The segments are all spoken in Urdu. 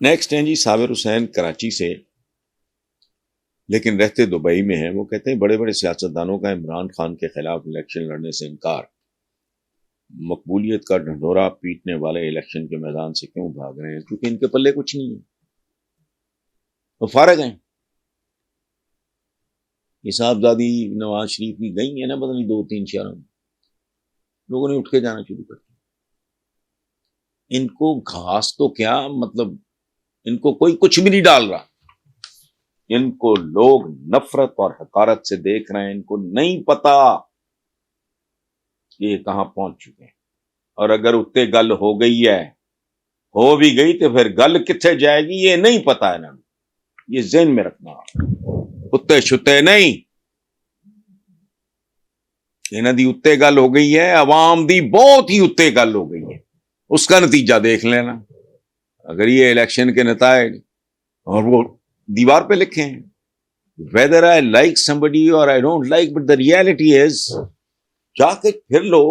نیکسٹ ہیں جی صابر حسین کراچی سے، لیکن رہتے دبئی میں ہیں۔ وہ کہتے ہیں بڑے بڑے سیاستدانوں کا عمران خان کے خلاف الیکشن لڑنے سے انکار، مقبولیت کا ڈھنڈورا پیٹنے والے الیکشن کے میدان سے کیوں بھاگ رہے ہیں؟ کیونکہ ان کے پلے کچھ نہیں ہے، وہ فارغ ہیں۔ یہ صاحبزادی نواز شریف کی گئی ہیں نا پتہ نہیں 2-3 شہروں میں، لوگوں نے اٹھ کے جانا شروع کر دیا۔ ان کو گھاس تو کیا، مطلب ان کو کوئی کچھ بھی نہیں ڈال رہا، ان کو لوگ نفرت اور حقارت سے دیکھ رہے ہیں۔ ان کو نہیں پتا کہ یہ کہاں پہنچ چکے ہیں، اور اگر اتنے گل ہو گئی ہے، ہو بھی گئی تو پھر گل کتنے جائے گی یہ نہیں پتا ہے نا، یہ ذہن میں رکھنا۔ اتنے چھتے نہیں، انہاں دی اتنے گل ہو گئی ہے، عوام دی بہت ہی اتنے گل ہو گئی ہے، اس کا نتیجہ دیکھ لینا۔ اگر یہ الیکشن کے نتائج اور وہ دیوار پہ لکھے ہیں whether I like somebody or I don't like, but the reality is، جا کے پھر لو،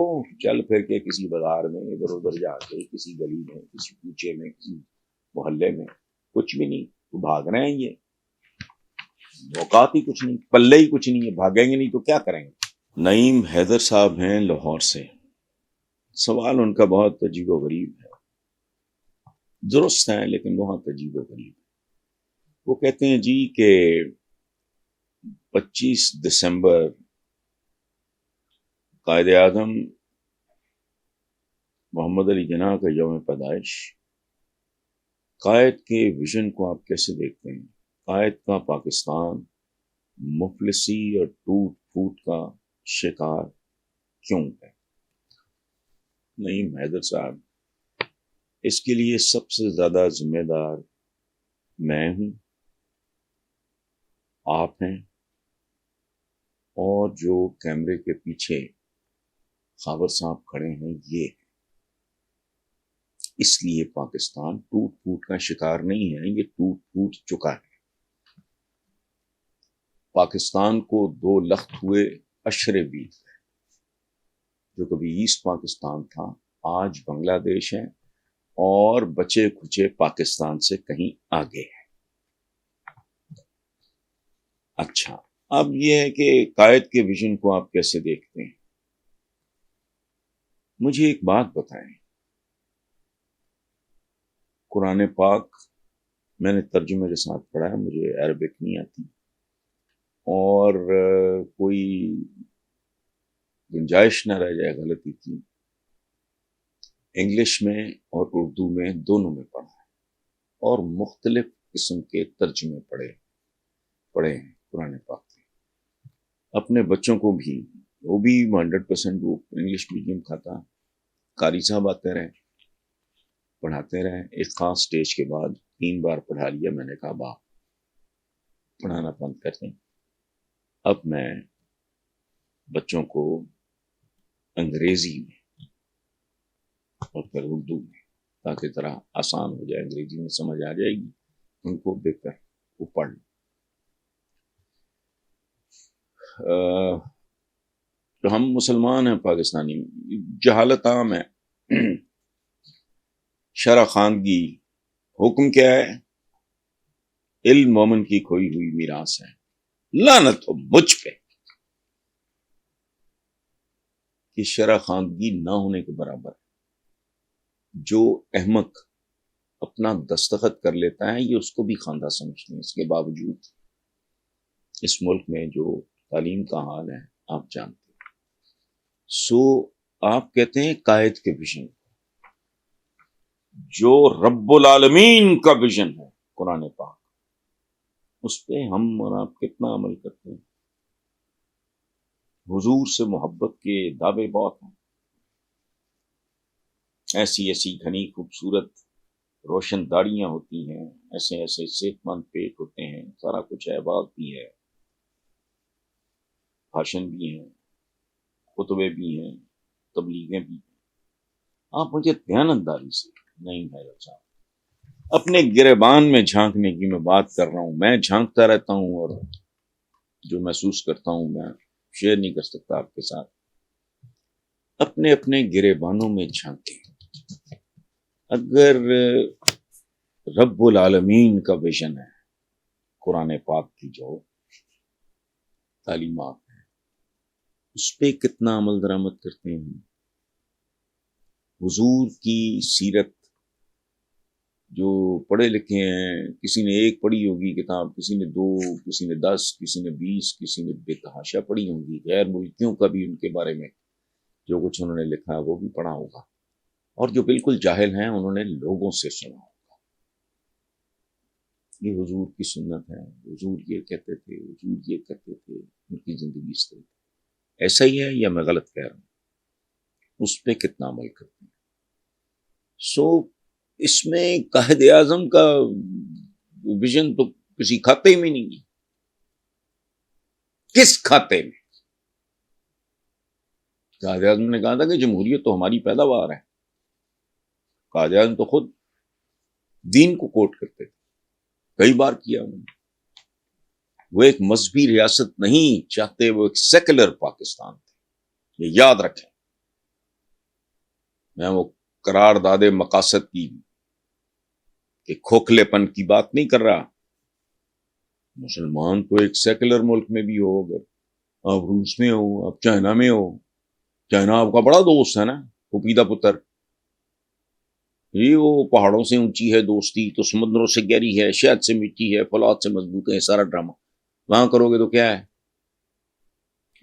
چل پھر کے کسی بازار میں ادھر ادھر جا کے کسی گلی میں کسی کوچے میں کسی محلے میں، کچھ بھی نہیں، تو بھاگ رہے ہیں۔ یہ موقعات ہی کچھ نہیں، پلے ہی کچھ نہیں ہے، بھاگیں گے نہیں تو کیا کریں گے؟ نعیم حیدر صاحب ہیں لاہور سے، سوال ان کا بہت عجیب و غریب ہے، درست ہے لیکن بہت عجیب و غریب ہے۔ وہ کہتے ہیں جی کہ 25 دسمبر قائد اعظم محمد علی جناح کا یوم پیدائش، قائد کے ویژن کو آپ کیسے دیکھتے ہیں؟ قائد کا پاکستان مفلسی اور ٹوٹ پھوٹ کا شکار کیوں ہے؟ نعیم حیدر صاحب، اس کے لیے سب سے زیادہ ذمہ دار میں ہوں، آپ ہیں، اور جو کیمرے کے پیچھے خاور صاحب کھڑے ہیں یہ ہیں۔ اس لیے پاکستان ٹوٹ پھوٹ کا شکار نہیں ہے، یہ ٹوٹ پھوٹ چکا ہے۔ پاکستان کو 2 لخت ہوئے اشرے بیت گئے، جو کبھی ایسٹ پاکستان تھا آج بنگلہ دیش ہے، اور بچے کھچے پاکستان سے کہیں آگے ہے۔ اچھا، اب یہ ہے کہ قائد کے ویژن کو آپ کیسے دیکھتے ہیں؟ مجھے ایک بات بتائیں، قرآن پاک میں نے ترجمے کے ساتھ پڑھا ہے، مجھے عربک نہیں آتی، اور کوئی گنجائش نہ رہ جائے غلطی کی، انگلش میں اور اردو میں دونوں میں پڑھا ہے، اور مختلف قسم کے ترجمے پڑھے ہیں قرآن پاک کے۔ اپنے بچوں کو بھی، وہ بھی 100% وہ انگلش میڈیم کھاتا، قاری صاحب آتے رہے پڑھاتے رہے، ایک خاص سٹیج کے بعد 3 بار پڑھا لیا، میں نے کہا باپ پڑھانا بند کر دیں، اب میں بچوں کو انگریزی میں اور پھر اردو میں، تاکہ ذرا آسان ہو جائے، انگریزی میں سمجھ آ جائے گی ان کو، بہتر وہ پڑھ لیں۔ تو ہم مسلمان ہیں پاکستانی، جہالت عام ہے۔ شرع خواندگی حکم کیا ہے؟ علم مومن کی کھوئی ہوئی میراث ہے، لعنت ہو مجھ پہ کہ شرع خواندگی نہ ہونے کے برابر ہے۔ جو احمق اپنا دستخط کر لیتا ہے یہ اس کو بھی خواندہ سمجھتے ہیں، اس کے باوجود اس ملک میں جو تعلیم کا حال ہے آپ جانتے ہیں۔ سو آپ کہتے ہیں قائد کے ویژن، جو رب العالمین کا ویژن ہے قرآن پاک، اس پہ ہم اور آپ کتنا عمل کرتے ہیں؟ حضور سے محبت کے دعوے بہت ہیں، ایسی ایسی گھنی خوبصورت روشن داڑیاں ہوتی ہیں، ایسے ایسے صحت مند پیٹ ہوتے ہیں، سارا کچھ ہے، باغ بھی ہے، بھاشن بھی ہیں، خطبے بھی ہیں، تبلیغیں بھی ہیں۔ آپ مجھے دیانتداری سے نہیں ہے صاحب، اپنے گریبان میں جھانکنے کی میں بات کر رہا ہوں، میں جھانکتا رہتا ہوں اور جو محسوس کرتا ہوں میں شیئر نہیں کر سکتا آپ کے ساتھ۔ اپنے اپنے گریبانوں میں جھانکیں، اگر رب العالمین کا ویژن ہے، قرآن پاک کی جو تعلیمات ہیں اس پہ کتنا عمل درآمد کرتے ہیں. حضور کی سیرت جو پڑھے لکھے ہیں، کسی نے ایک پڑھی ہوگی کتاب، کسی نے 2، کسی نے 10، کسی نے 20، کسی نے بے تحاشا پڑھی ہوں گی. غیر ملکیوں کا بھی ان کے بارے میں جو کچھ انہوں نے لکھا ہے وہ بھی پڑھا ہوگا، اور جو بالکل جاہل ہیں انہوں نے لوگوں سے سنا ہوگا. یہ حضور کی سنت ہے، حضور یہ کہتے تھے، حضور یہ کرتے تھے، ان کی زندگی اس طرح. ایسا ہی ہے یا میں غلط کہہ رہا ہوں؟ اس پہ کتنا عمل کرتے ہیں. سو اس میں قائد اعظم کا ویژن تو کسی کھاتے میں نہیں ہے. کس کھاتے میں؟ قائد اعظم نے کہا تھا کہ جمہوریت تو ہماری پیداوار ہے. قائد اعظم تو خود دین کو کوٹ کرتے تھے، کئی بار کیا انہوں نے. وہ ایک مذہبی ریاست نہیں چاہتے، وہ ایک سیکولر پاکستان تھے، یہ یاد رکھیں. میں وہ قرارداد مقاصد کی کہ کھوکھلے پن کی بات نہیں کر رہا. مسلمان تو ایک سیکولر ملک میں بھی ہو، اگر آپ روس میں ہو، آپ چائنا میں ہو، چائنا آپ کا بڑا دوست ہے نا، پپیتا پتر. یہ وہ پہاڑوں سے اونچی ہے دوستی تو سمندروں سے گہری ہے، شہد سے میٹھی ہے، فولاد سے مضبوط ہے، سارا ڈرامہ وہاں کرو گے تو کیا ہے؟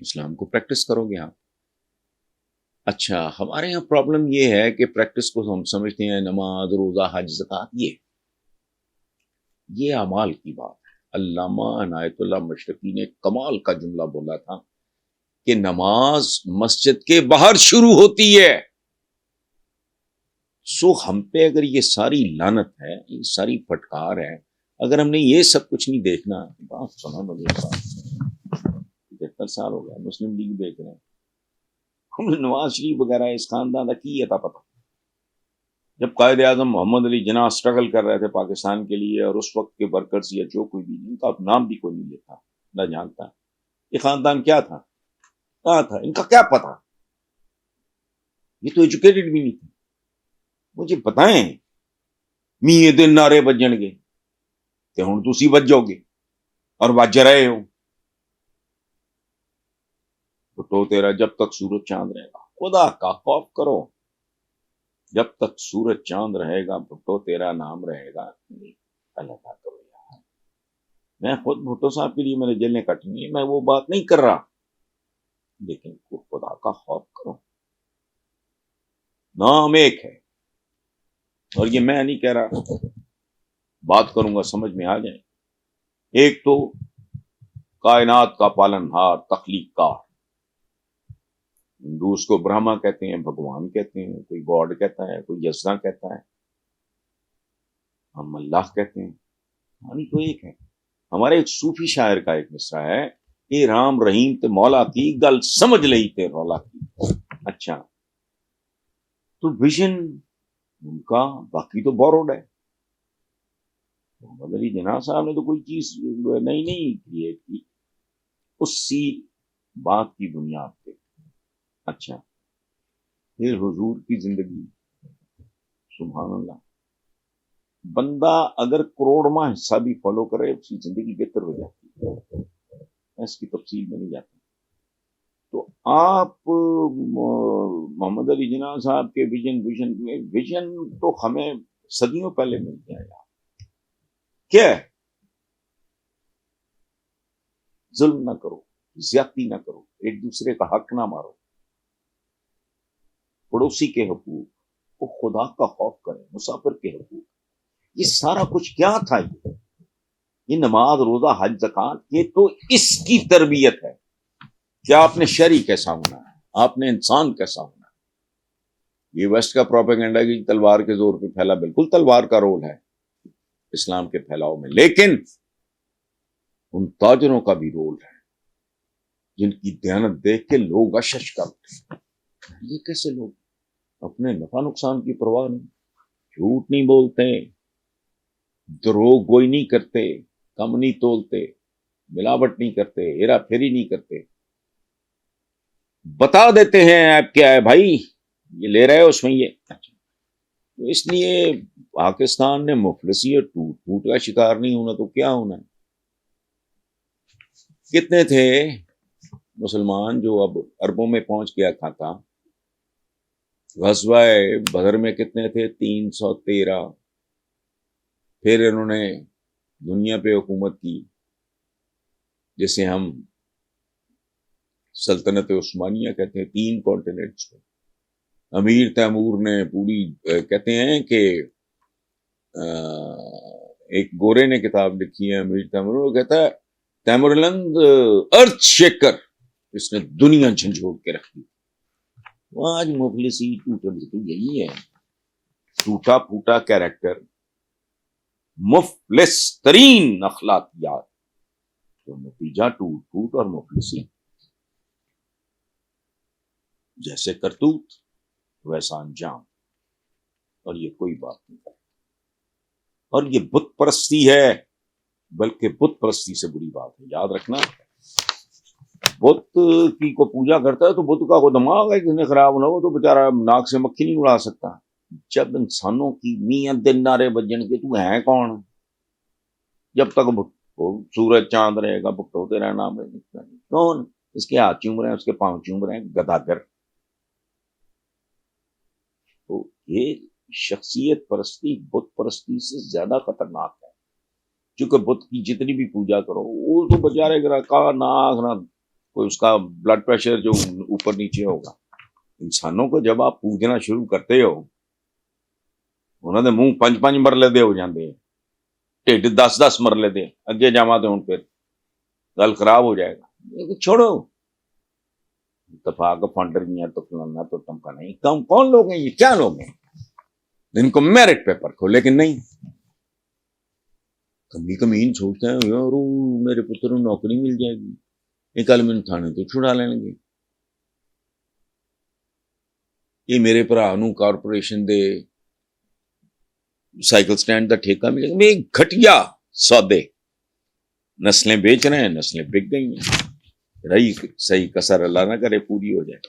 اسلام کو پریکٹس کرو گے آپ. اچھا، ہمارے یہاں پرابلم یہ ہے کہ پریکٹس کو ہم سمجھتے ہیں نماز، روزہ، حج، زکوٰۃ. یہ اعمال کی بات ہے. علامہ عنایت اللہ مشرقی نے کمال کا جملہ بولا تھا کہ نماز مسجد کے باہر شروع ہوتی ہے. سو ہم پہ اگر یہ ساری لعنت ہے، یہ ساری پھٹکار ہے، اگر ہم نے یہ سب کچھ نہیں دیکھنا. بات سنا مجھے 75 سال ہو گیا مسلم لیگ دیکھ رہے ہیں. نواز شریف وغیرہ اس خاندان کا کی عطا پتہ. جب قائد اعظم محمد علی جناح سٹرگل کر رہے تھے پاکستان کے لیے، اور اس وقت کے ورکرز یا جو کوئی بھی، ان کا نام بھی کوئی نہیں لیتا نہ جانتا. یہ خاندان کیا تھا، کہاں تھا، ان کا کیا پتا؟ یہ تو ایجوکیٹڈ بھی نہیں تھے. مجھے بتائیں میے دن نعرے بجن گے تے ہن تسی بجو گے اور بج رہے ہو. تو تیرا جب تک سورج چاند رہے گا، خدا کا خوف کرو. جب تک سورج چاند رہے گا بھٹو تیرا نام رہے گا. اللہ کا کرو یار. میں خود بھٹو صاحب کے لیے میں نے جیلیں کٹنی ہے، میں وہ بات نہیں کر رہا، لیکن خدا کا خوف کرو. نام ایک ہے، اور یہ میں نہیں کہہ رہا، بات کروں گا سمجھ میں آ جائے. ایک تو کائنات کا پالن ہار، تخلیق کار. ہندوز کو برہما کہتے ہیں، بھگوان کہتے ہیں، کوئی گاڈ کہتا ہے، کوئی یزدا کہتا ہے، ہم اللہ کہتے ہیں. یعنی تو ایک ہے. ہمارے ایک صوفی شاعر کا ایک مصرع ہے، اے رام رحیم تے مولا کی گل سمجھ لئی تے رولا کی. اچھا، تو ویژن ان کا باقی تو بوروڈ ہے. محمد علی جناح صاحب نے تو کوئی چیز نہیں کریٹ کی اسی بات کی بنیاد پہ. اچھا، پھر حضور کی زندگی، سبحان اللہ، بندہ اگر کروڑواں حصہ بھی فالو کرے اس کی زندگی بہتر ہو جاتی ہے. میں اس کی تفصیل میں نہیں جاتا. تو آپ محمد علی جناح صاحب کے ویژن تو ہمیں صدیوں پہلے مل گیا یار. کیا ہے؟ ظلم نہ کرو، زیادتی نہ کرو، ایک دوسرے کا حق نہ مارو، پڑوسی کے حقوق کو خدا کا خوف کریں، مسافر کے حقوق. یہ سارا کچھ کیا تھا؟ یہ نماز، روزہ، حج، زکوٰۃ، یہ تو اس کی تربیت ہے کہ آپ نے شہری کیسا ہونا ہے، آپ نے انسان کیسا ہونا ہے. یہ ویسٹ کا پروپیگنڈا کی تلوار کے زور پہ پھیلا، بالکل تلوار کا رول ہے اسلام کے پھیلاؤ میں، لیکن ان تاجروں کا بھی رول ہے جن کی دیانت دیکھ کے لوگ اشش کرتے. یہ کیسے لوگ اپنے نفع نقصان کی پرواہ نہیں، جھوٹ نہیں بولتے، دروغ گوئی نہیں کرتے، کم نہیں تولتے، ملاوٹ نہیں کرتے، ہیرا پھیری نہیں کرتے، بتا دیتے ہیں ایپ کیا ہے بھائی، یہ لے رہے ہو اس میں یہ. تو اس لیے پاکستان نے مفلسی اور ٹوٹ پھوٹ کا شکار نہیں ہونا تو کیا ہونا ہے؟ کتنے تھے مسلمان جو اب اربوں میں پہنچ گیا کھاتا؟ غزوہ بدر میں کتنے تھے؟ 313. پھر انہوں نے دنیا پہ حکومت کی جسے ہم سلطنت عثمانیہ کہتے ہیں، 3 کانٹیننٹس پہ. امیر تیمور نے پوری کہتے ہیں کہ ایک گورے نے کتاب لکھی ہے امیر تیمور، وہ کہتا ہے تیمورلند ارتھ شیکر، اس نے دنیا جھنجھوڑ کے رکھ دی. آج مفلسی ٹوٹے پھوٹے یہی ہے، ٹوٹا پھوٹا کیریکٹر، مفلس ترین اخلاقیات، تو نتیجہ ٹوٹ پھوٹ اور مفلسی. جیسے کرتوت ویسا انجام، اور یہ کوئی بات نہیں. اور یہ بت پرستی ہے، بلکہ بت پرستی سے بری بات ہے. یاد رکھنا، بت کی کو پوجا کرتا ہے تو بت کا کوئی دماغ ہے، کسی نے خراب نہ ہو تو بیچارہ ناک سے مکھی نہیں اڑا سکتا. جب انسانوں کی میاں دن نعرے بجن کے تو ہے کون؟ جب تک سورج چاند رہے گا بت ہوتے رہنا. کون اس کے ہاتھ چوم رہے ہیں، اس کے پاؤں چوم رہے ہیں، گداگر. تو یہ شخصیت پرستی بت پرستی سے زیادہ خطرناک ہے، چونکہ بت کی جتنی بھی پوجا کرو وہ تو بیچارے کا ناک نہ کوئی اس کا بلڈ پریشر جو اوپر نیچے ہوگا. انسانوں کو جب آپ پوجنا شروع کرتے ہو، انہوں نے منہ 5 مرلے دے ہو جاندے، ٹھڈ 10 مرلے دے اگے جاوا تو ہوں پھر گل خراب ہو جائے گا. چھوڑو اتفاق فنڈر میاں تو فلانا تو ٹمکا نہیں. کون لوگ ہیں یہ؟ کیا لوگ ہیں جن کو میرٹ پیپر کھو؟ لیکن نہیں، کمین سوچتے ہیں یار میرے پتر کو نوکری مل جائے گی، کل میں تھانے تو چھڑا لیں گے، یہ میرے بھرا نو کارپوریشن دے سائیکل سٹینڈ کا ٹھیکہ ملے گا. میں گھٹیا سودے، نسلیں بیچ رہے ہیں، نسلیں بک گئی ہیں. رہی صحیح کسر اللہ نہ کرے پوری ہو جائے.